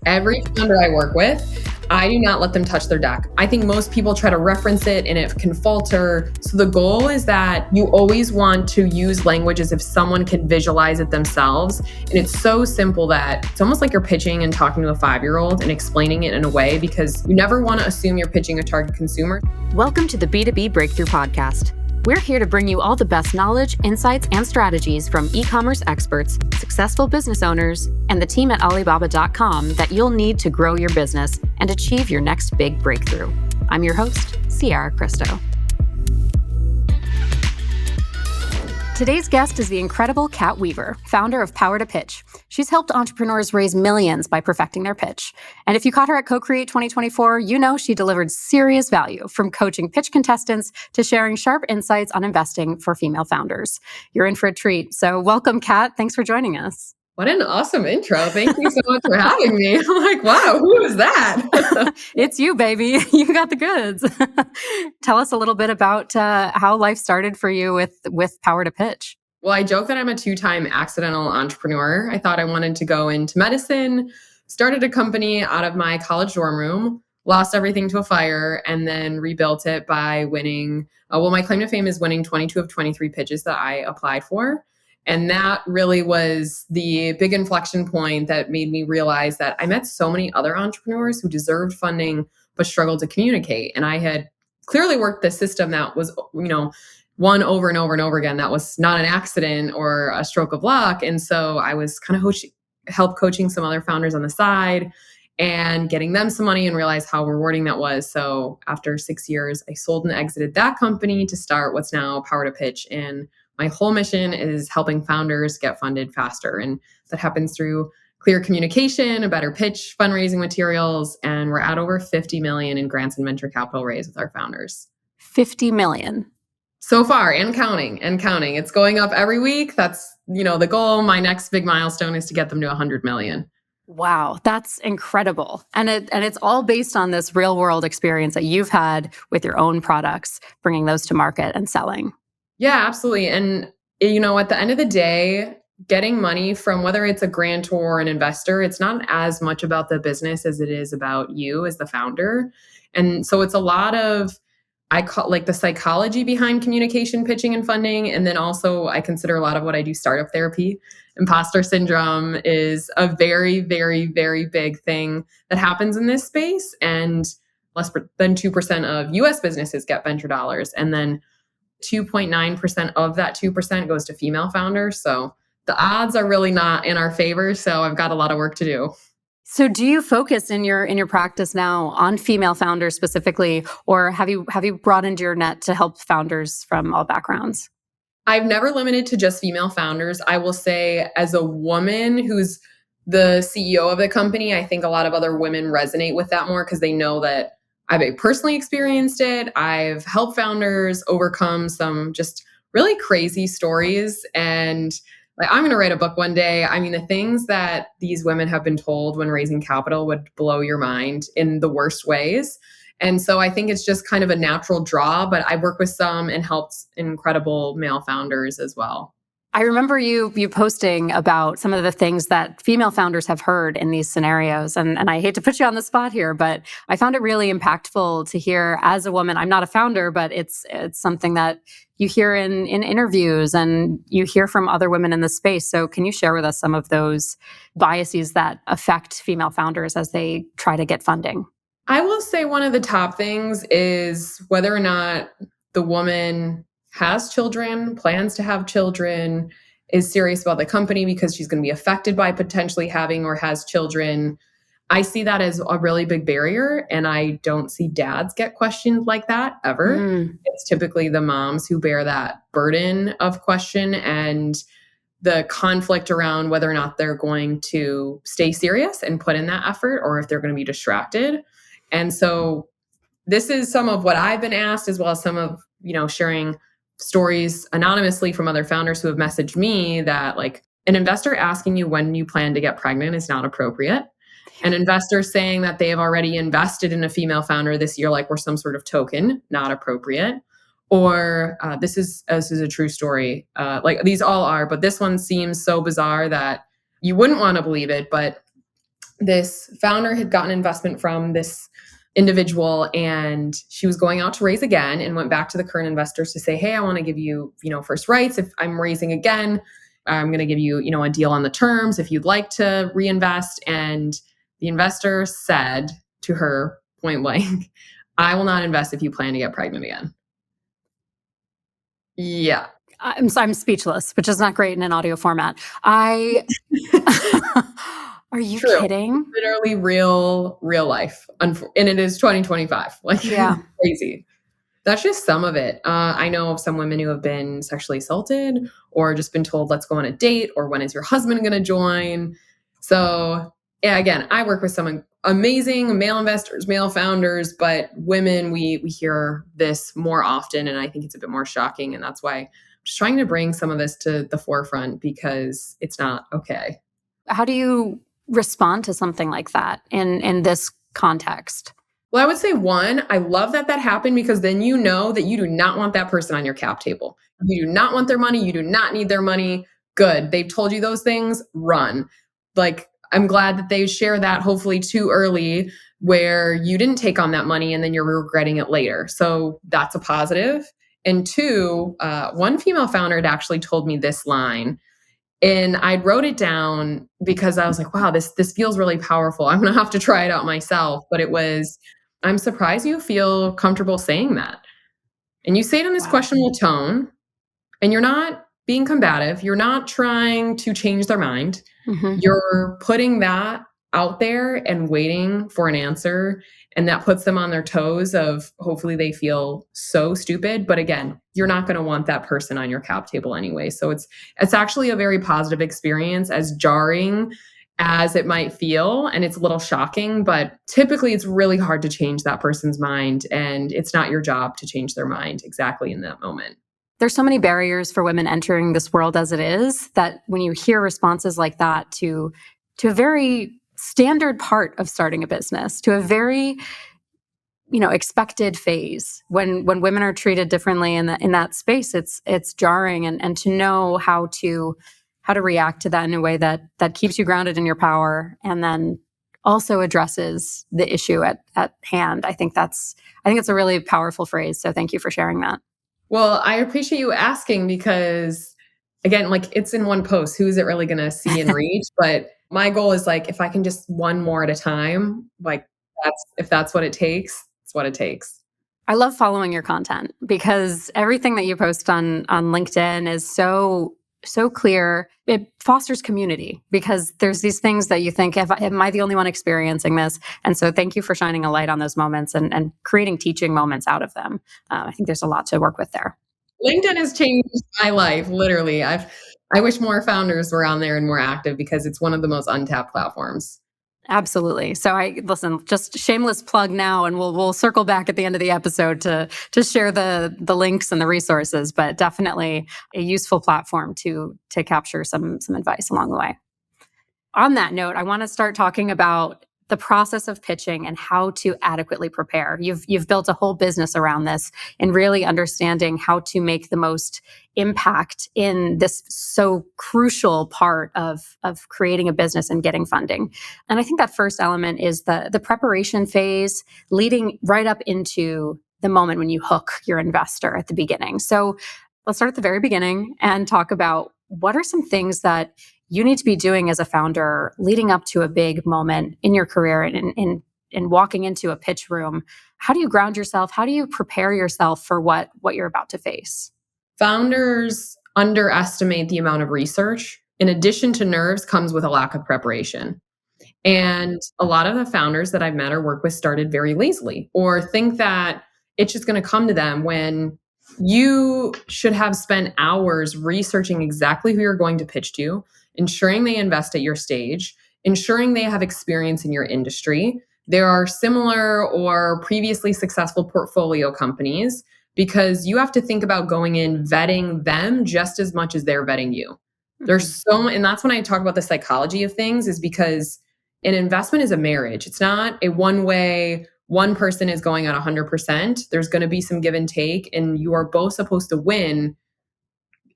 Every founder I work with, I do not let them touch their deck. I think most people try to reference it and it can falter. So the goal is that you always want to use language as if someone can visualize it themselves. And it's so simple that it's almost like you're pitching and talking to a 5-year-old and explaining it in a way, because you never want to assume you're pitching a target consumer. Welcome to the B2B Breakthrough Podcast. We're here to bring you all the best knowledge, insights, and strategies from e-commerce experts, successful business owners, and the team at Alibaba.com that you'll need to grow your business and achieve your next big breakthrough. I'm your host, Sierra Cristo. Today's guest is the incredible Kat Weaver, founder of Power to Pitch. She's helped entrepreneurs raise millions by perfecting their pitch. And if you caught her at Co-Create 2024, you know she delivered serious value, from coaching pitch contestants to sharing sharp insights on investing for female founders. You're in for a treat. So welcome, Kat. Thanks for joining us. What an awesome intro. Thank you so much for having me. I'm like, wow, who is that? It's you, baby. You got the goods. Tell us a little bit about how life started for you with Power to Pitch. Well, I joke that I'm a 2-time accidental entrepreneur. I thought I wanted to go into medicine, started a company out of my college dorm room, lost everything to a fire, and then rebuilt it by winning. My claim to fame is winning 22 of 23 pitches that I applied for. And that really was the big inflection point that made me realize that I met so many other entrepreneurs who deserved funding but struggled to communicate. And I had clearly worked the system that was, won over and over and over again. That was not an accident or a stroke of luck. And so I was kind of help coaching some other founders on the side and getting them some money, and realized how rewarding that was. So after 6 years, I sold and exited that company to start what's now Power to Pitch. And my whole mission is helping founders get funded faster. And that happens through clear communication, a better pitch, fundraising materials. And we're at over 50 million in grants and venture capital raised with our founders. 50 million. So far, and counting. It's going up every week. That's, the goal. My next big milestone is to get them to 100 million. Wow, that's incredible. And it's all based on this real world experience that you've had with your own products, bringing those to market and selling. Yeah, absolutely. And, at the end of the day, getting money from whether it's a grantor or an investor, it's not as much about the business as it is about you as the founder. And so it's a lot of, I call like the psychology behind communication, pitching, and funding. And then also I consider a lot of what I do startup therapy. Imposter syndrome is a very, very, very big thing that happens in this space. And less than 2% of US businesses get venture dollars. And then 2.9% of that 2% goes to female founders. So the odds are really not in our favor. So I've got a lot of work to do. So do you focus in your practice now on female founders specifically, or have you broadened your net to help founders from all backgrounds? I've never limited to just female founders. I will say, as a woman who's the CEO of the company, I think a lot of other women resonate with that more because they know that I've personally experienced it. I've helped founders overcome some just really crazy stories. And I'm going to write a book one day. I mean, the things that these women have been told when raising capital would blow your mind in the worst ways. And so I think it's just kind of a natural draw, but I work with some and helped incredible male founders as well. I remember you posting about some of the things that female founders have heard in these scenarios. And I hate to put you on the spot here, but I found it really impactful to hear as a woman. I'm not a founder, but it's something that you hear in interviews and you hear from other women in the space. So can you share with us some of those biases that affect female founders as they try to get funding? I will say one of the top things is whether or not the woman has children, plans to have children, is serious about the company because she's going to be affected by potentially having or has children. I see that as a really big barrier, and I don't see dads get questioned like that ever. It's typically the moms who bear that burden of question and the conflict around whether or not they're going to stay serious and put in that effort or if they're going to be distracted. And so this is some of what I've been asked, as well as some of, sharing stories anonymously from other founders who have messaged me that an investor asking you when you plan to get pregnant is not appropriate. An investor saying that they have already invested in a female founder this year, like we're some sort of token, not appropriate. Or this is a true story. These all are, but this one seems so bizarre that you wouldn't want to believe it. But this founder had gotten investment from this individual, and she was going out to raise again and went back to the current investors to say, hey, I want to give you, first rights. If I'm raising again, I'm going to give you, a deal on the terms if you'd like to reinvest. And the investor said to her point blank, I will not invest if you plan to get pregnant again. Yeah. I'm speechless, which is not great in an audio format. Are you True. kidding? Literally real life. And it is 2025. Like, Yeah. crazy. That's just some of it. I know of some women who have been sexually assaulted or just been told, let's go on a date, or when is your husband going to join? So yeah, again, I work with some amazing male investors, male founders, but women, we hear this more often. And I think it's a bit more shocking. And that's why I'm just trying to bring some of this to the forefront, because it's not okay. How do you respond to something like that in this context? Well, I would say, one, I love that happened, because then you know that you do not want that person on your cap table. You do not want their money. You do not need their money. Good. They've told you those things. Run. Like, I'm glad that they share that, hopefully too early, where you didn't take on that money and then you're regretting it later. So that's a positive. And two, one female founder had actually told me this line. And I wrote it down because I was like, wow, this feels really powerful. I'm going to have to try it out myself. But it was, I'm surprised you feel comfortable saying that. And you say it in this questionable tone, and you're not being combative. You're not trying to change their mind. Mm-hmm. You're putting that out there and waiting for an answer. And that puts them on their toes of, hopefully they feel so stupid. But again, you're not going to want that person on your cap table anyway. So it's actually a very positive experience, as jarring as it might feel. And it's a little shocking, but typically it's really hard to change that person's mind. And it's not your job to change their mind exactly in that moment. There's so many barriers for women entering this world as it is, that when you hear responses like that to a very standard part of starting a business, to a very expected phase, when women are treated differently in that space, it's jarring, and to know how to react to that in a way that keeps you grounded in your power, and then also addresses the issue at hand. I think it's a really powerful phrase. So thank you for sharing that. Well, I appreciate you asking, because again, like, it's in one post. Who is it really going to see and reach? But my goal is, like, if I can just one more at a time, like, if that's what it takes, it's what it takes. I love following your content, because everything that you post on LinkedIn is so clear. It fosters community, because there's these things that you think, am I the only one experiencing this? And so thank you for shining a light on those moments and creating teaching moments out of them. I think there's a lot to work with there. LinkedIn has changed my life, literally. I wish more founders were on there and more active, because it's one of the most untapped platforms. Absolutely. So listen, just shameless plug now, and we'll circle back at the end of the episode to share the links and the resources, but definitely a useful platform to capture some advice along the way. On that note, I want to start talking about the process of pitching and how to adequately prepare. You've built a whole business around this, and really understanding how to make the most impact in this so crucial part of creating a business and getting funding. And I think that first element is the preparation phase, leading right up into the moment when you hook your investor at the beginning. So let's start at the very beginning and talk about, what are some things that you need to be doing as a founder leading up to a big moment in your career, and walking into a pitch room. How do you ground yourself? How do you prepare yourself for what you're about to face? Founders underestimate the amount of research. In addition to nerves, comes with a lack of preparation. And a lot of the founders that I've met or work with started very lazily, or think that it's just going to come to them, when you should have spent hours researching exactly who you're going to pitch to, ensuring they invest at your stage, ensuring they have experience in your industry. There are similar or previously successful portfolio companies, because you have to think about going in vetting them just as much as they're vetting you. There's and that's when I talk about the psychology of things, is because an investment is a marriage. It's not a one way, one person is going at 100%. There's going to be some give and take, and you are both supposed to win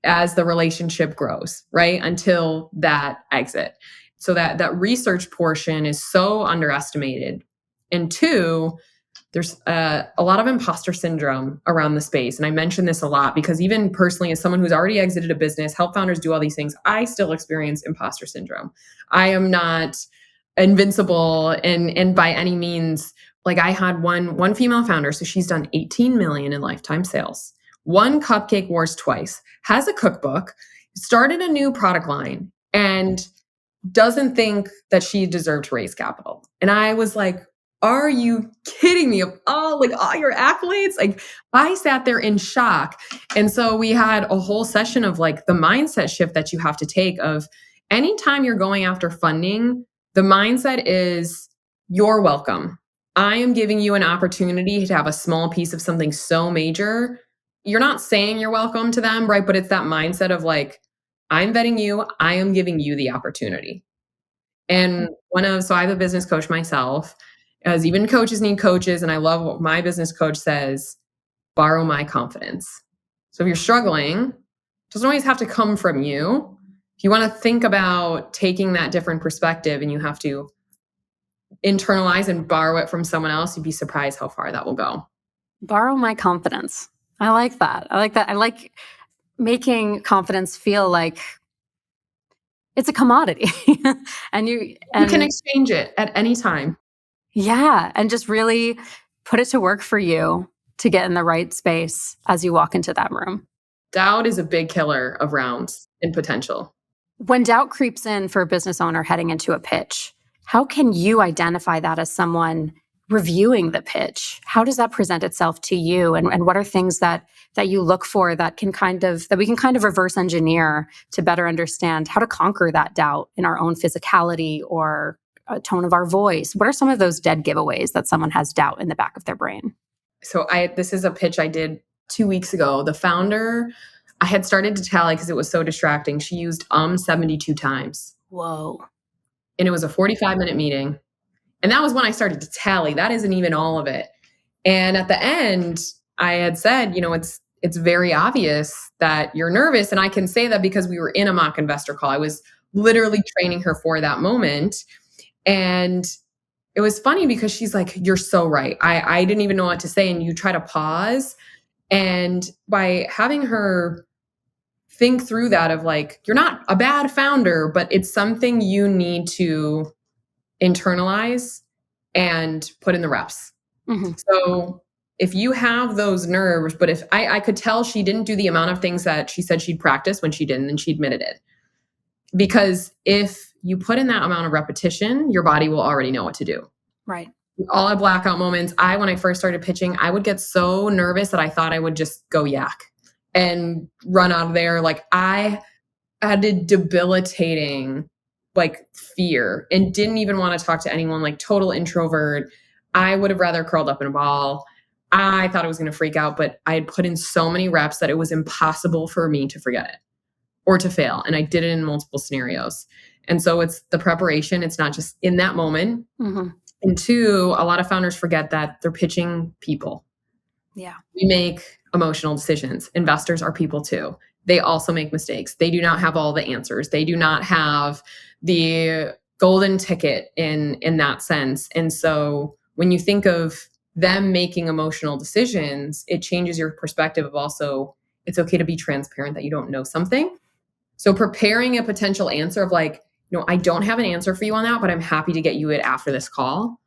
as the relationship grows, right? Until that exit. So that research portion is so underestimated. And two, there's a lot of imposter syndrome around the space. And I mention this a lot because even personally, as someone who's already exited a business, help founders do all these things, I still experience imposter syndrome. I am not invincible and by any means. Like I had one female founder, so she's done 18 million in lifetime sales, won Cupcake Wars twice, has a cookbook, started a new product line, and doesn't think that she deserved to raise capital. And I was like, are you kidding me? Of all your accolades? Like I sat there in shock. And so we had a whole session of like the mindset shift that you have to take of anytime you're going after funding, the mindset is you're welcome. I am giving you an opportunity to have a small piece of something so major. You're not saying you're welcome to them, right? But it's that mindset of like, I'm vetting you. I am giving you the opportunity. And so I have a business coach myself, as even coaches need coaches. And I love what my business coach says, borrow my confidence. So if you're struggling, it doesn't always have to come from you. If you want to think about taking that different perspective and you have to internalize and borrow it from someone else, you'd be surprised how far that will go. Borrow my confidence. I like that. I like making confidence feel like it's a commodity. and you can exchange it at any time. Yeah. And just really put it to work for you to get in the right space as you walk into that room. Doubt is a big killer of rounds and potential. When doubt creeps in for a business owner heading into a pitch, how can you identify that as someone reviewing the pitch? How does that present itself to you? And what are things that you look for that we can kind of reverse engineer to better understand how to conquer that doubt in our own physicality or a tone of our voice? What are some of those dead giveaways that someone has doubt in the back of their brain? So this is a pitch I did 2 weeks ago. The founder, I had started to tally because it was so distracting. She used 72 times. Whoa. And it was a 45-minute meeting. And that was when I started to tally. That isn't even all of it. And at the end, I had said, it's very obvious that you're nervous. And I can say that because we were in a mock investor call. I was literally training her for that moment. And it was funny because she's like, you're so right. I didn't even know what to say. And you try to pause. And by having her think through that of like, you're not a bad founder, but it's something you need to internalize and put in the reps. Mm-hmm. So if you have those nerves, but if I could tell she didn't do the amount of things that she said she'd practice when she didn't, and she admitted it. Because if you put in that amount of repetition, your body will already know what to do. Right. All at blackout moments. When I first started pitching, I would get so nervous that I thought I would just go yak and run out of there. Like I had a debilitating fear and didn't even want to talk to anyone, like total introvert. I would have rather curled up in a ball. I thought I was going to freak out, but I had put in so many reps that it was impossible for me to forget it or to fail. And I did it in multiple scenarios. And so it's the preparation. It's not just in that moment. Mm-hmm. And two, a lot of founders forget that they're pitching people. Yeah. We make emotional decisions. Investors are people too. They also make mistakes. They do not have all the answers. They do not have the golden ticket in that sense. And so when you think of them making emotional decisions, it changes your perspective of also, it's okay to be transparent that you don't know something. So preparing a potential answer of like, I don't have an answer for you on that, but I'm happy to get you it after this call,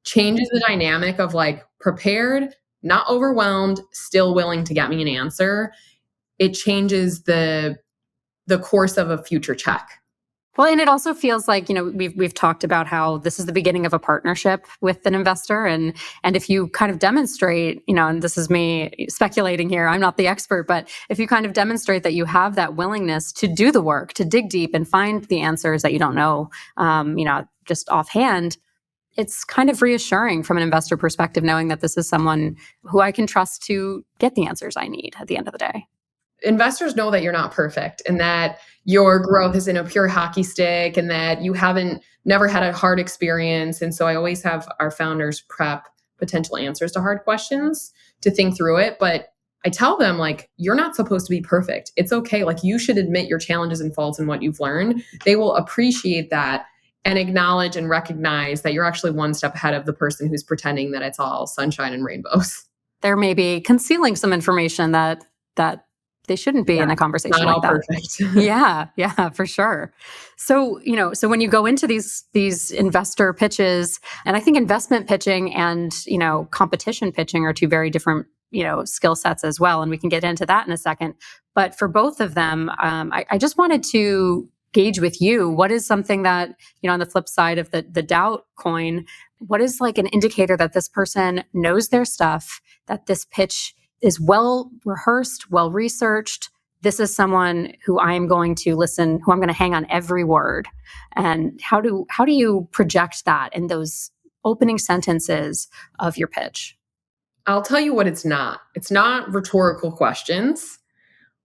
changes the dynamic of like prepared, not overwhelmed, still willing to get me an answer. It changes the course of a future check. Well, and it also feels like, we've talked about how this is the beginning of a partnership with an investor. And if you kind of demonstrate, and this is me speculating here, I'm not the expert, but if you kind of demonstrate that you have that willingness to do the work, to dig deep and find the answers that you don't know, just offhand, it's kind of reassuring from an investor perspective, knowing that this is someone who I can trust to get the answers I need at the end of the day. Investors know that you're not perfect and that your growth isn't a pure hockey stick and that you never had a hard experience. And so I always have our founders prep potential answers to hard questions to think through it. But I tell them, like, you're not supposed to be perfect. It's okay. Like, you should admit your challenges and faults and what you've learned. They will appreciate that. and acknowledge and recognize that you're actually one step ahead of the person who's pretending that it's all sunshine and rainbows. They're maybe concealing some information that they shouldn't be Yeah, in a conversation not like all that. perfect. Yeah, for sure. So, so when you go into these investor pitches, and I think investment pitching and, competition pitching are two very different, skill sets as well. And we can get into that in a second. But for both of them, I just wanted to gauge with you, what is something that, on the flip side of the doubt coin, what is like an indicator that this person knows their stuff, that this pitch is well rehearsed, well researched. This is someone who I am going to listen, who I'm going to hang on every word. And how do you project that in those opening sentences of your pitch? I'll tell you what it's not. It's not rhetorical questions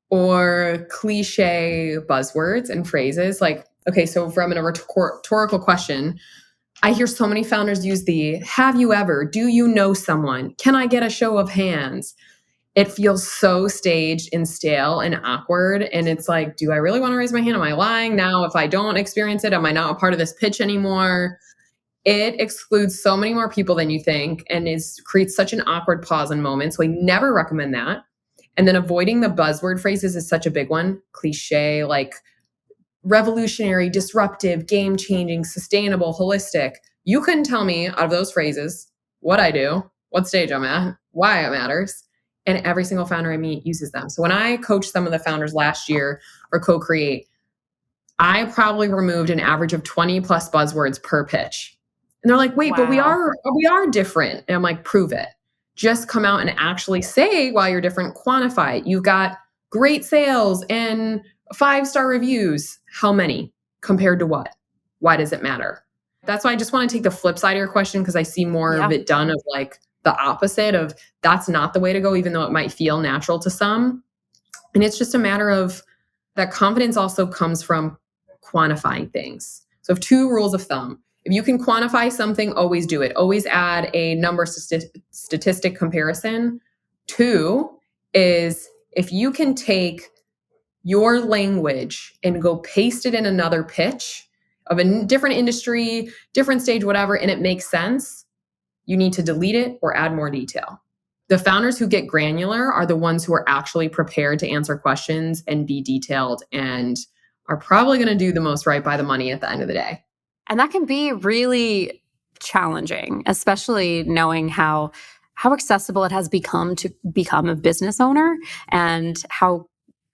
or cliche buzzwords and phrases. Like, okay, so from a rhetorical question, I hear so many founders use the have you ever, do you know someone, can I get a show of hands? It feels so staged and stale and awkward. And it's like, do I really want to raise my hand? Am I lying now? If I don't experience it, am I not a part of this pitch anymore? It excludes so many more people than you think and creates such an awkward pause and moment. So I never recommend that. And then avoiding the buzzword phrases is such a big one. Cliche, like revolutionary, disruptive, game-changing, sustainable, holistic. You couldn't tell me out of those phrases what I do, what stage I'm at, why it matters. And every single founder I meet uses them. So when I coached some of the founders last year for Co-Create, I probably removed an average of 20 plus buzzwords per pitch. And they're like, wait, but we Wow. are different. And I'm like, prove it. Just come out and actually say why you're different, quantify it. You've got great sales and 5-star reviews. How many compared to what? Why does it matter? That's why I just want to take the flip side of your question, because I see more of it done of like the opposite of that's not the way to go, even though it might feel natural to some. And it's just a matter of that confidence also comes from quantifying things. So I have 2 rules of thumb. If you can quantify something, always do it. Always add a number statistic comparison. 2 is if you can take your language and go paste it in another pitch of a different industry, different stage, whatever, and it makes sense, you need to delete it or add more detail. The founders who get granular are the ones who are actually prepared to answer questions and be detailed and are probably going to do the most right by the money at the end of the day. And that can be really challenging, especially knowing how accessible it has become to become a business owner and how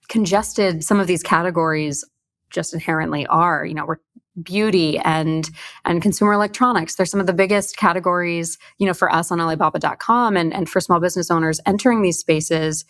congested some of these categories just inherently are. We're beauty and consumer electronics. They're some of the biggest categories, for us on Alibaba.com and for small business owners entering these spaces.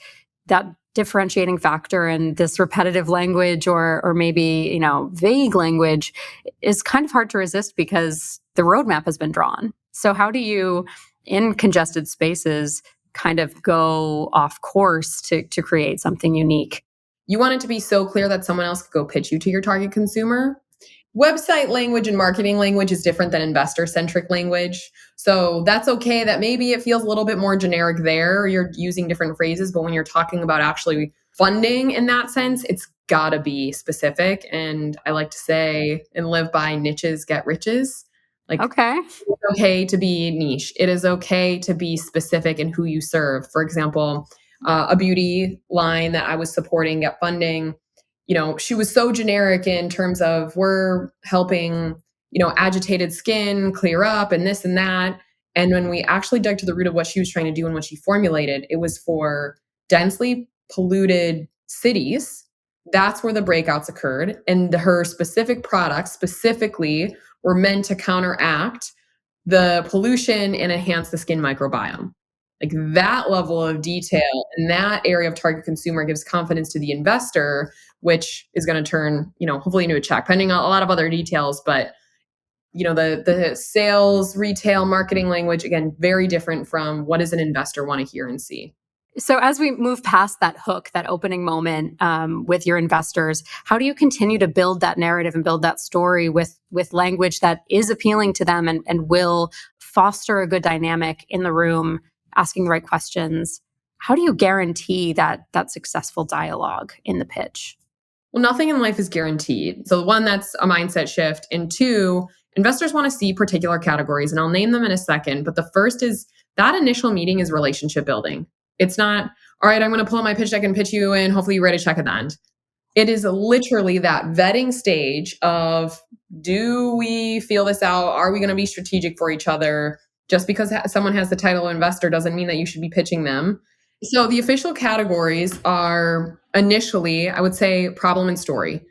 That differentiating factor and this repetitive language or maybe, vague language is kind of hard to resist because the roadmap has been drawn. So how do you, in congested spaces, kind of go off course to create something unique? You want it to be so clear that someone else could go pitch you to your target consumer. Website language and marketing language is different than investor-centric language. So that's okay that maybe it feels a little bit more generic there. You're using different phrases, but when you're talking about actually funding in that sense, it's gotta be specific. And I like to say and live by niches get riches. Like, Okay. it's okay to be niche. It is okay to be specific in who you serve. For example, a beauty line that I was supporting get funding, she was so generic in terms of we're helping, agitated skin clear up and this and that. And when we actually dug to the root of what she was trying to do and what she formulated, it was for densely polluted cities. That's where the breakouts occurred. And her specific products specifically were meant to counteract the pollution and enhance the skin microbiome. Like that level of detail and that area of target consumer gives confidence to the investor, which is going to turn, hopefully into a check, pending a lot of other details. But, the sales, retail, marketing language, again, very different from what does an investor want to hear and see. So as we move past that hook, that opening moment with your investors, how do you continue to build that narrative and build that story with language that is appealing to them and will foster a good dynamic in the room, asking the right questions? How do you guarantee that successful dialogue in the pitch? Well, nothing in life is guaranteed. So one, that's a mindset shift. And 2, Investors want to see particular categories, and I'll name them in a second. But the first is that initial meeting is relationship building. It's not, all right, I'm going to pull out my pitch deck and pitch you, and hopefully you write a check at the end. It is literally that vetting stage of, do we feel this out? Are we going to be strategic for each other? Just because someone has the title of investor doesn't mean that you should be pitching them. So the official categories are initially, I would say, problem and story.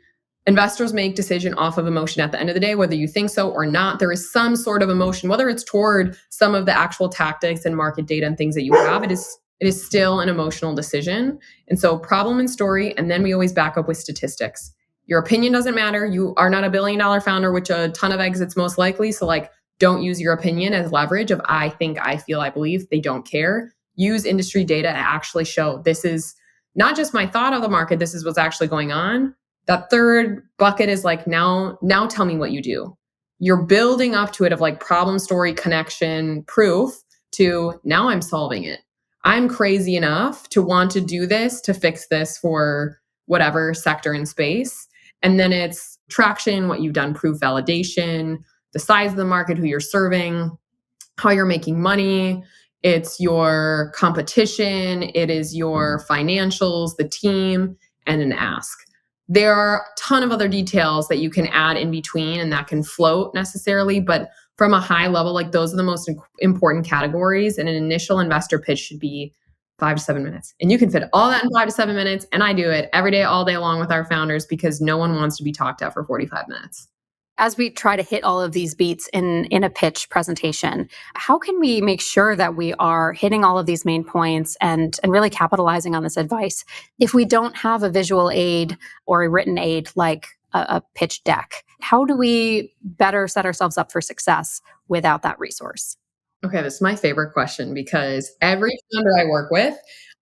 Investors make decision off of emotion at the end of the day, whether you think so or not. There is some sort of emotion, whether it's toward some of the actual tactics and market data and things that you have. It is still an emotional decision. And so problem and story, and then we always back up with statistics. Your opinion doesn't matter. You are not a $1 billion founder with a ton of exits most likely. So don't use your opinion as leverage of I think, I feel, I believe. They don't care. Use industry data to actually show this is not just my thought of the market. This is what's actually going on. That third bucket is now tell me what you do. You're building up to it of problem, story, connection, proof to now I'm solving it. I'm crazy enough to want to do this, to fix this for whatever sector and space. And then it's traction, what you've done, proof, validation, the size of the market, who you're serving, how you're making money. It's your competition. It is your financials, the team, and an ask. There are a ton of other details that you can add in between and that can float necessarily, but from a high level, those are the most important categories. And an initial investor pitch should be 5 to 7 minutes. And you can fit all that in 5 to 7 minutes. And I do it every day, all day long with our founders because no one wants to be talked at for 45 minutes. As we try to hit all of these beats in a pitch presentation, how can we make sure that we are hitting all of these main points and really capitalizing on this advice if we don't have a visual aid or a written aid like a pitch deck? How do we better set ourselves up for success without that resource? Okay, this is my favorite question because every founder I work with,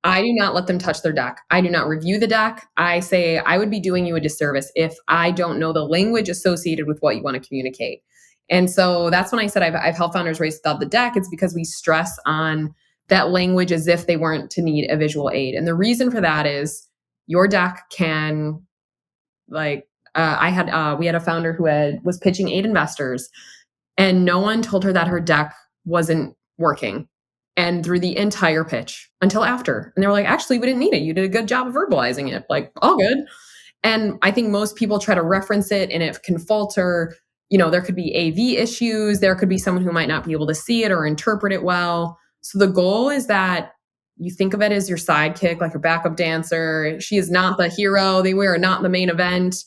I do not let them touch their deck. I do not review the deck. I say, I would be doing you a disservice if I don't know the language associated with what you want to communicate. And so that's when I said I've helped founders raise without the deck. It's because we stress on that language as if they weren't to need a visual aid. And the reason for that is your deck can, we had a founder who was pitching 8 investors, and no one told her that her deck wasn't working. And through the entire pitch until after. And they were like, actually, we didn't need it. You did a good job of verbalizing it. All good. And I think most people try to reference it and it can falter. There could be AV issues. There could be someone who might not be able to see it or interpret it well. So the goal is that you think of it as your sidekick, like your backup dancer. She is not the hero. They were not the main event.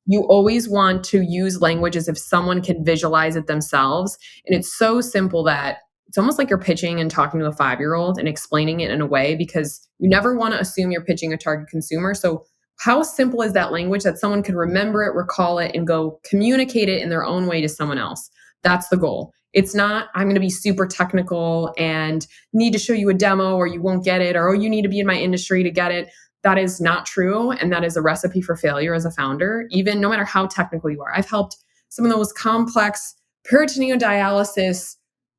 You always want to use language as if someone can visualize it themselves. And it's so simple that it's almost like you're pitching and talking to a 5-year-old and explaining it in a way, because you never want to assume you're pitching a target consumer. So how simple is that language that someone could remember it, recall it, and go communicate it in their own way to someone else? That's the goal. It's not, I'm going to be super technical and need to show you a demo or you won't get it, or, oh, you need to be in my industry to get it. That is not true. And that is a recipe for failure as a founder, even no matter how technical you are. I've helped some of the most complex peritoneal dialysis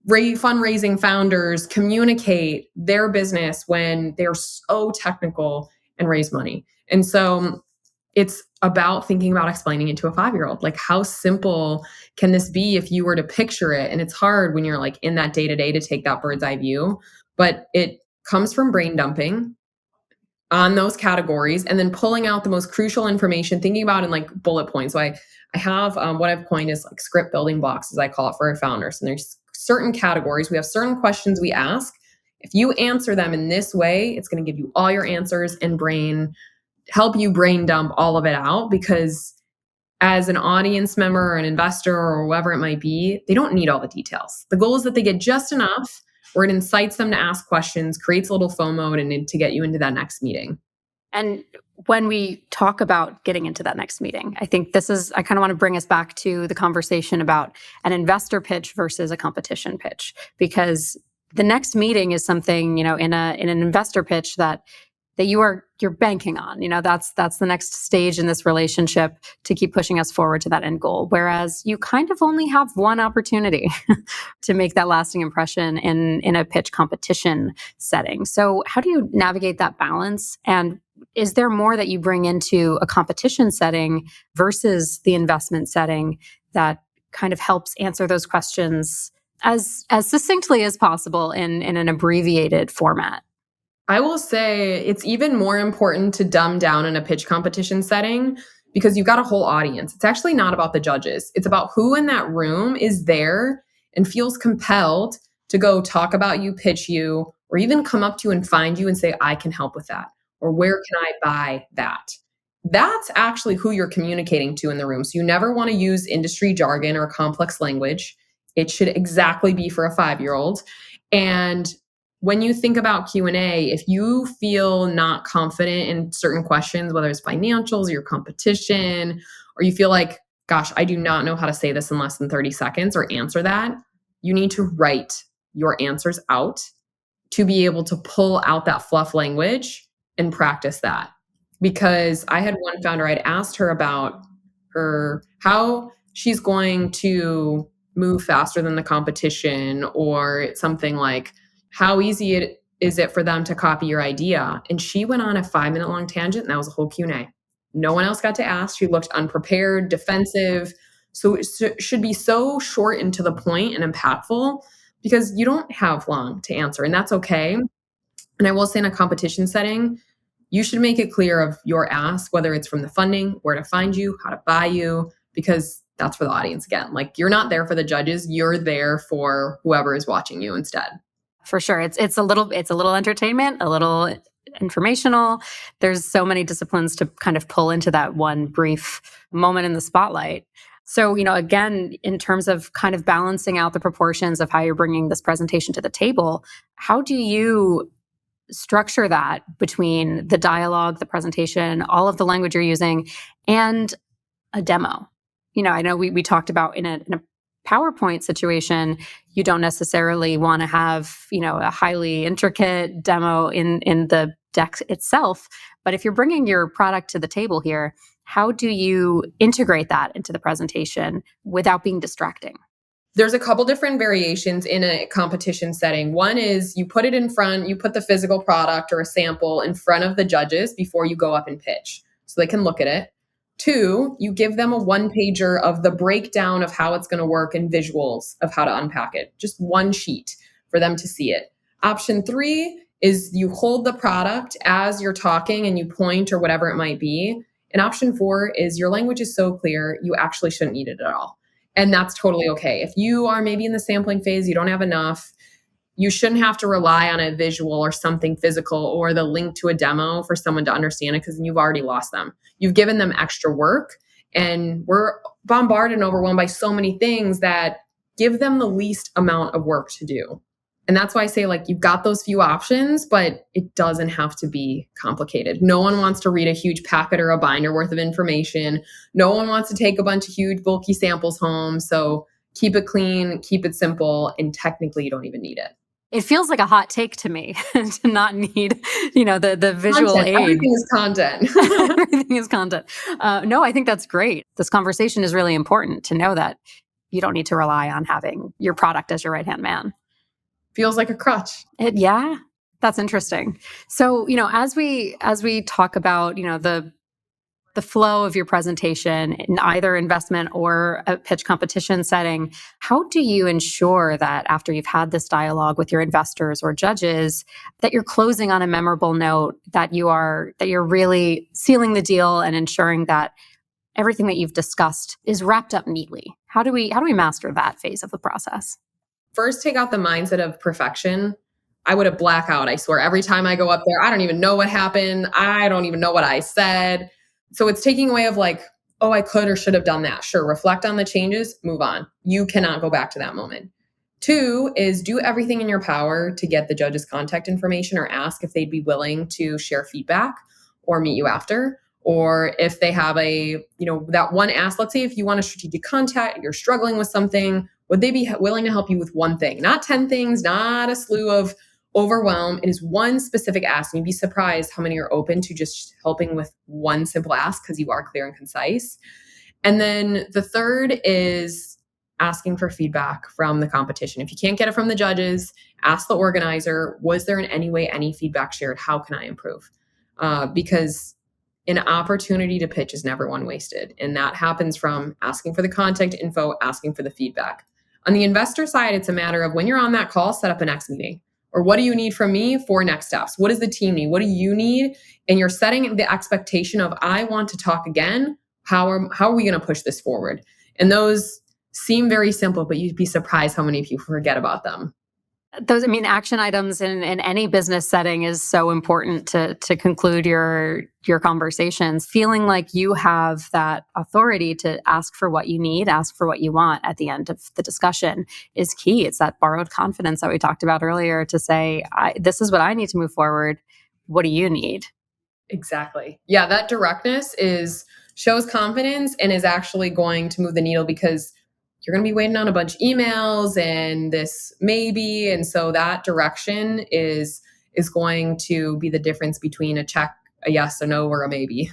fundraising founders communicate their business when they're so technical and raise money. And so it's about thinking about explaining it to a 5-year-old. How simple can this be if you were to picture it? And it's hard when you're in that day-to-day to take that bird's eye view, but it comes from brain dumping on those categories and then pulling out the most crucial information, thinking about in bullet points. So I have what I've coined as script building blocks, as I call it, for our founders. And there's certain categories. We have certain questions we ask. If you answer them in this way, it's going to give you all your answers and help you brain dump all of it out, because as an audience member or an investor or whoever it might be, they don't need all the details. The goal is that they get just enough where it incites them to ask questions, creates a little FOMO and to get you into that next meeting. And when we talk about getting into that next meeting, I think I kind of want to bring us back to the conversation about an investor pitch versus a competition pitch, because the next meeting is something, in an investor pitch that you're banking on. That's the next stage in this relationship to keep pushing us forward to that end goal. Whereas you kind of only have one opportunity to make that lasting impression in a pitch competition setting. So how do you navigate that balance? And is there more that you bring into a competition setting versus the investment setting that kind of helps answer those questions as succinctly as possible in an abbreviated format? I will say it's even more important to dumb down in a pitch competition setting because you've got a whole audience. It's actually not about the judges. It's about who in that room is there and feels compelled to go talk about you, pitch you, or even come up to you and find you and say, I can help with that. Or where can I buy that? That's actually who you're communicating to in the room. So you never want to use industry jargon or complex language. It should exactly be for a 5-year-old. And when you think about Q&A, if you feel not confident in certain questions, whether it's financials, your competition, or you feel like, gosh, I do not know how to say this in less than 30 seconds or answer that, you need to write your answers out to be able to pull out that fluff language and practice that. Because I had one founder, I'd asked her about how she's going to move faster than the competition, or something like, how easy is it for them to copy your idea? And she went on a 5-minute long tangent, and that was a whole Q&A. No one else got to ask. She looked unprepared, defensive. So it should be so short and to the point and impactful because you don't have long to answer, and that's okay. And I will say, in a competition setting, you should make it clear of your ask, whether it's from the funding, where to find you, how to buy you, because that's for the audience again. Like, you're not there for the judges, you're there for whoever is watching you instead. For sure. It's a little entertainment, a little informational. There's so many disciplines to kind of pull into that one brief moment in the spotlight. So, again, in terms of kind of balancing out the proportions of how you're bringing this presentation to the table, how do you structure that between the dialogue, the presentation, all of the language you're using, and a demo? I know we talked about in a PowerPoint situation, you don't necessarily want to have, a highly intricate demo in the deck itself. But if you're bringing your product to the table here, how do you integrate that into the presentation without being distracting? There's a couple different variations in a competition setting. One is you put the physical product or a sample in front of the judges before you go up and pitch so they can look at it. 2, you give them a 1-pager of the breakdown of how it's going to work and visuals of how to unpack it. Just one sheet for them to see it. Option 3 is you hold the product as you're talking and you point or whatever it might be. And option 4 is your language is so clear, you actually shouldn't need it at all. And that's totally okay. If you are maybe in the sampling phase, you don't have enough, you shouldn't have to rely on a visual or something physical or the link to a demo for someone to understand it, because you've already lost them. You've given them extra work, and we're bombarded and overwhelmed by so many things that give them the least amount of work to do. And that's why I say, like, you've got those few options, but it doesn't have to be complicated. No one wants to read a huge packet or a binder worth of information. No one wants to take a bunch of huge bulky samples home. So keep it clean, keep it simple, and technically you don't even need it. It feels like a hot take to me to not need, the visual Content. aid. Everything is content. Everything is content. No, I think that's great. This conversation is really important to know that you don't need to rely on having your product as your right-hand man. Feels like a crutch. Yeah, that's interesting. So, as we talk about, the flow of your presentation in either investment or a pitch competition setting, how do you ensure that after you've had this dialogue with your investors or judges, that you're closing on a memorable note, that you're really sealing the deal and ensuring that everything that you've discussed is wrapped up neatly? How do we master that phase of the process? First, take out the mindset of perfection. I would have black out, I swear. Every time I go up there, I don't even know what happened. I don't even know what I said. So it's taking away of like, oh, I could or should have done that. Sure, reflect on the changes, move on. You cannot go back to that moment. 2 is do everything in your power to get the judge's contact information or ask if they'd be willing to share feedback or meet you after. Or if they have that one ask, let's say if you want a strategic contact, you're struggling with something, would they be willing to help you with one thing? Not 10 things, not a slew of overwhelm. It is one specific ask. And you'd be surprised how many are open to just helping with one simple ask because you are clear and concise. And then the third is asking for feedback from the competition. If you can't get it from the judges, ask the organizer, was there in any way any feedback shared? How can I improve? Because an opportunity to pitch is never one wasted. And that happens from asking for the contact info, asking for the feedback. On the investor side, it's a matter of when you're on that call, set up a next meeting. Or what do you need from me for next steps? What does the team need? What do you need? And you're setting the expectation of, I want to talk again. How are we going to push this forward? And those seem very simple, but you'd be surprised how many people forget about them. Those, action items in any business setting is so important to conclude your conversations. Feeling like you have that authority to ask for what you need, ask for what you want at the end of the discussion is key. It's that borrowed confidence that we talked about earlier to say, this is what I need to move forward. What do you need? Exactly. Yeah, that directness shows confidence and is actually going to move the needle, because you're going to be waiting on a bunch of emails and this maybe. And so that direction is going to be the difference between a check, a yes, a no, or a maybe.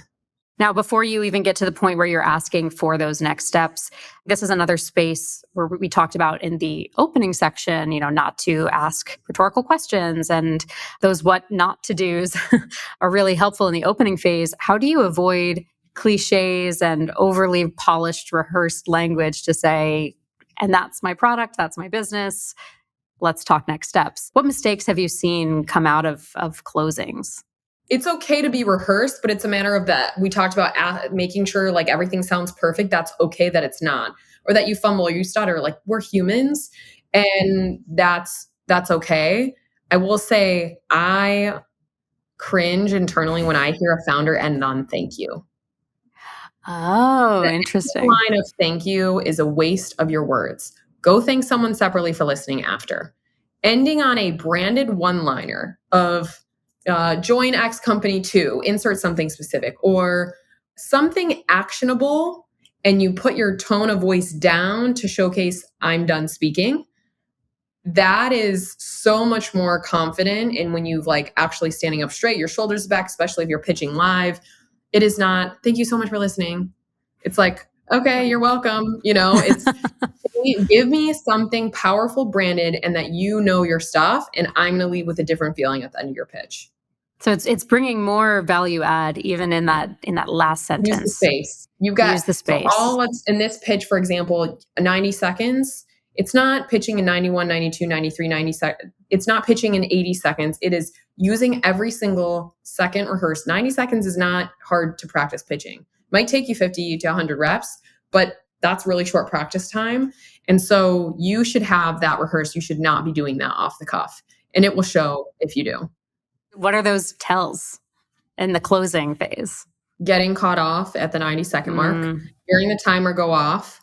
Now, before you even get to the point where you're asking for those next steps, this is another space where we talked about in the opening section, not to ask rhetorical questions, and those what not to do's are really helpful in the opening phase. How do you avoid cliches and overly polished, rehearsed language to say, and that's my product, that's my business, let's talk next steps? What mistakes have you seen come out of closings? It's okay to be rehearsed, but it's a matter of that. We talked about making sure like everything sounds perfect. That's okay that it's not, or that you fumble or you stutter. Like, we're humans, and that's okay. I will say I cringe internally when I hear a founder end on thank you. Oh, The interesting. line of thank you is a waste of your words. Go thank someone separately for listening after. Ending on a branded one-liner of join X company to insert something specific or something actionable, and you put your tone of voice down to showcase I'm done speaking. That is so much more confident. And when you've like actually standing up straight, your shoulders back, especially if you're pitching live, it is not, thank you so much for listening. It's like, okay, you're welcome. It's give me something powerful branded and that your stuff, and I'm going to leave with a different feeling at the end of your pitch. So it's bringing more value add even in that last sentence. Use the space. You've got use the space. So in this pitch, for example, 90 seconds. It's not pitching in 91, 92, 93, 90 seconds. It's not pitching in 80 seconds. It is using every single second rehearsed. 90 seconds is not hard to practice pitching. Might take you 50 to 100 reps, but that's really short practice time. And so you should have that rehearsed. You should not be doing that off the cuff. And it will show if you do. What are those tells in the closing phase? Getting caught off at the 90-second mark, hearing the timer go off,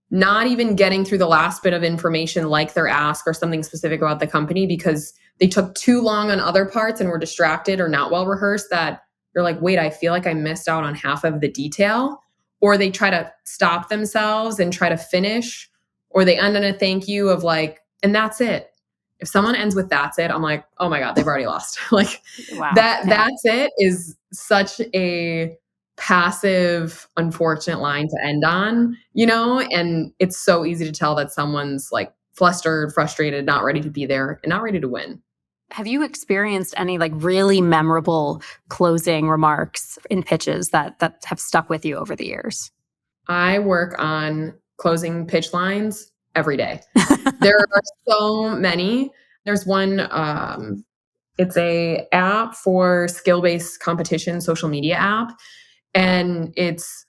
not even getting through the last bit of information like their ask or something specific about the company because they took too long on other parts and were distracted or not well rehearsed, that you're like, wait, I feel like I missed out on half of the detail. Or they try to stop themselves and try to finish, or they end on a thank you of like, and that's it. If someone ends with that's it, I'm like, oh my God, they've already lost. Like wow. That's it is such a passive, unfortunate line to end on, and it's so easy to tell that someone's like flustered, frustrated, not ready to be there and not ready to win. Have you experienced any like really memorable closing remarks in pitches that have stuck with you over the years? I work on closing pitch lines every day. There are so many. There's one, it's a app for skill-based competition, social media app. And it's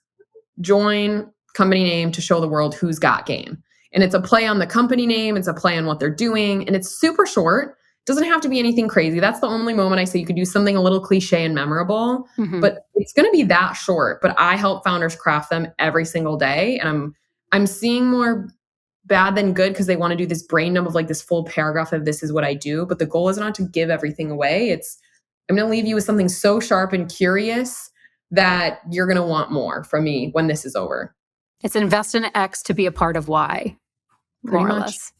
join company name to show the world who's got game. And it's a play on the company name. It's a play on what they're doing. And it's super short. Doesn't have to be anything crazy. That's the only moment I say you could do something a little cliche and memorable, but it's going to be that short. But I help founders craft them every single day. And I'm seeing more bad than good because they want to do this brain dump of like this full paragraph of this is what I do. But the goal is not to give everything away. I'm going to leave you with something so sharp and curious that you're going to want more from me when this is over. It's invest in X to be a part of Y, more or less.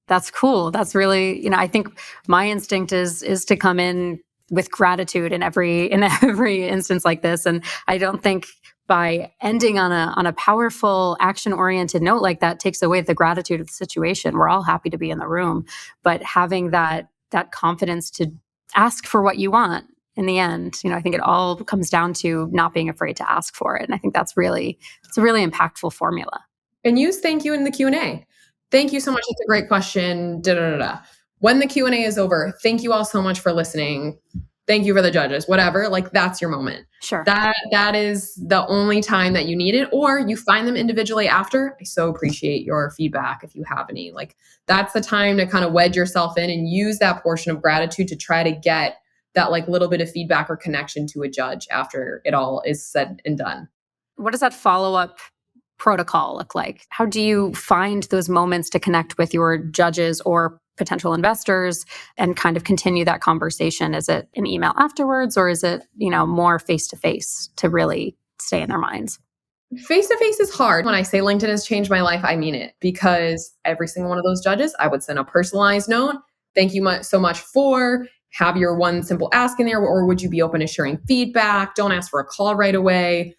That's cool. That's really, I think my instinct is to come in with gratitude in every instance like this. And I don't think by ending on a powerful action-oriented note like that takes away the gratitude of the situation. We're all happy to be in the room, but having that confidence to ask for what you want in the end. I think it all comes down to not being afraid to ask for it. And I think it's a really impactful formula. And use thank you in the Q&A. Thank you so much. It's a great question. Da, da, da, da. When the Q&A is over, thank you all so much for listening. Thank you for the judges, whatever. Like, that's your moment. Sure. That is the only time that you need it, or you find them individually after. I so appreciate your feedback if you have any. Like, that's the time to kind of wedge yourself in and use that portion of gratitude to try to get that like little bit of feedback or connection to a judge after it all is said and done. What does that follow-up protocol look like? How do you find those moments to connect with your judges or potential investors and kind of continue that conversation? Is it an email afterwards, or is it, more face-to-face to really stay in their minds? Face-to-face is hard. When I say LinkedIn has changed my life, I mean it, because every single one of those judges, I would send a personalized note. Thank you so much for, have your one simple ask in there, or would you be open to sharing feedback? Don't ask for a call right away.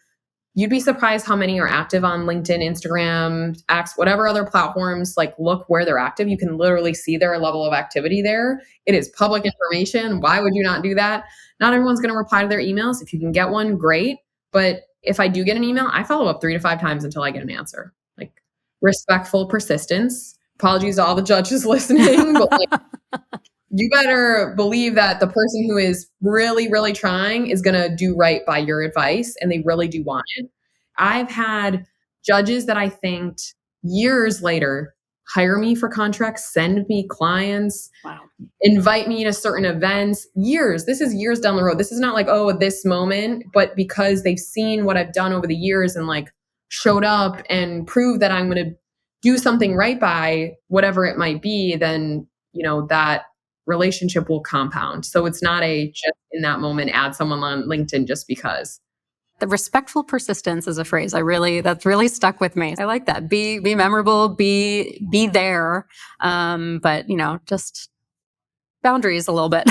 You'd be surprised how many are active on LinkedIn, Instagram, X, whatever other platforms. Like, look where they're active. You can literally see their level of activity there. It is public information. Why would you not do that? Not everyone's going to reply to their emails. If you can get one, great. But if I do get an email, I follow up 3 to 5 times until I get an answer. Like, respectful persistence. Apologies to all the judges listening, but like, you better believe that the person who is really, really trying is going to do right by your advice, and they really do want it. I've had judges that I thanked years later hire me for contracts, send me clients, Wow. invite me to certain events. This is years down the road. This is not like, oh, this moment, but because they've seen what I've done over the years and like showed up and proved that I'm going to do something right by whatever it might be, then, that relationship will compound. So it's not just in that moment, add someone on LinkedIn just because. The respectful persistence is a phrase that's really stuck with me. I like that. Be memorable, be there. But just boundaries a little bit.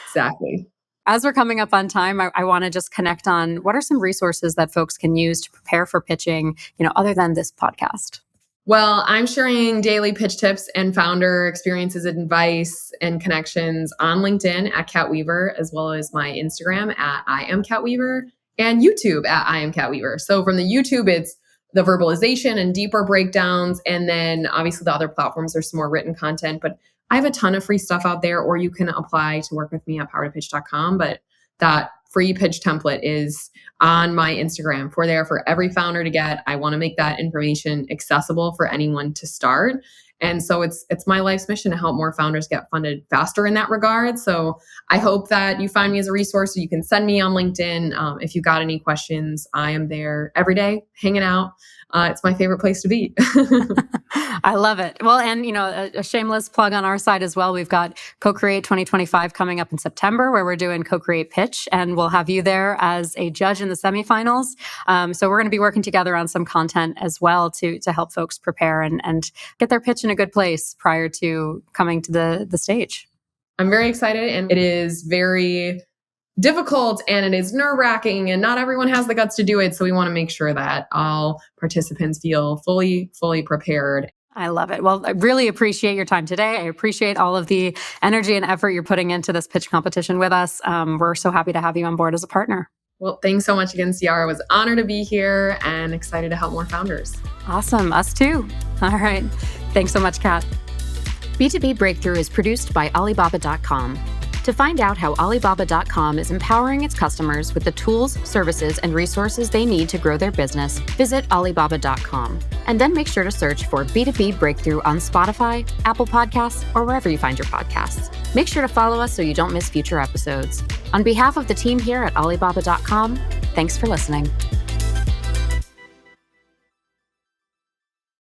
Exactly. As we're coming up on time, I want to just connect on what are some resources that folks can use to prepare for pitching, other than this podcast. Well, I'm sharing daily pitch tips and founder experiences, advice, and connections on LinkedIn at Kat Weaver, as well as my Instagram at I am Kat Weaver, and YouTube at I am Kat Weaver. So from the YouTube, it's the verbalization and deeper breakdowns. And then obviously the other platforms, there's some more written content, but I have a ton of free stuff out there, or you can apply to work with me at powertopitch.com. But that free pitch template is on my Instagram for every founder to get. I want to make that information accessible for anyone to start. And so it's my life's mission to help more founders get funded faster in that regard. So I hope that you find me as a resource. So you can send me on LinkedIn. If you got any questions, I am there every day hanging out. It's my favorite place to be. I love it. Well, and a shameless plug on our side as well. We've got Co-Create 2025 coming up in September, where we're doing Co-Create Pitch, and we'll have you there as a judge in the semifinals. So we're going to be working together on some content as well to help folks prepare and get their pitch in a good place prior to coming to the stage. I'm very excited, and it is very difficult and it is nerve-wracking, and not everyone has the guts to do it. So we want to make sure that all participants feel fully prepared. I love it. Well, I really appreciate your time today. I appreciate all of the energy and effort you're putting into this pitch competition with us. We're so happy to have you on board as a partner. Well, thanks so much again, Ciara. It was an honor to be here and excited to help more founders. Awesome. Us too. All right. Thanks so much, Kat. B2B Breakthrough is produced by Alibaba.com. To find out how Alibaba.com is empowering its customers with the tools, services, and resources they need to grow their business, visit Alibaba.com. And then make sure to search for B2B Breakthrough on Spotify, Apple Podcasts, or wherever you find your podcasts. Make sure to follow us so you don't miss future episodes. On behalf of the team here at Alibaba.com, thanks for listening.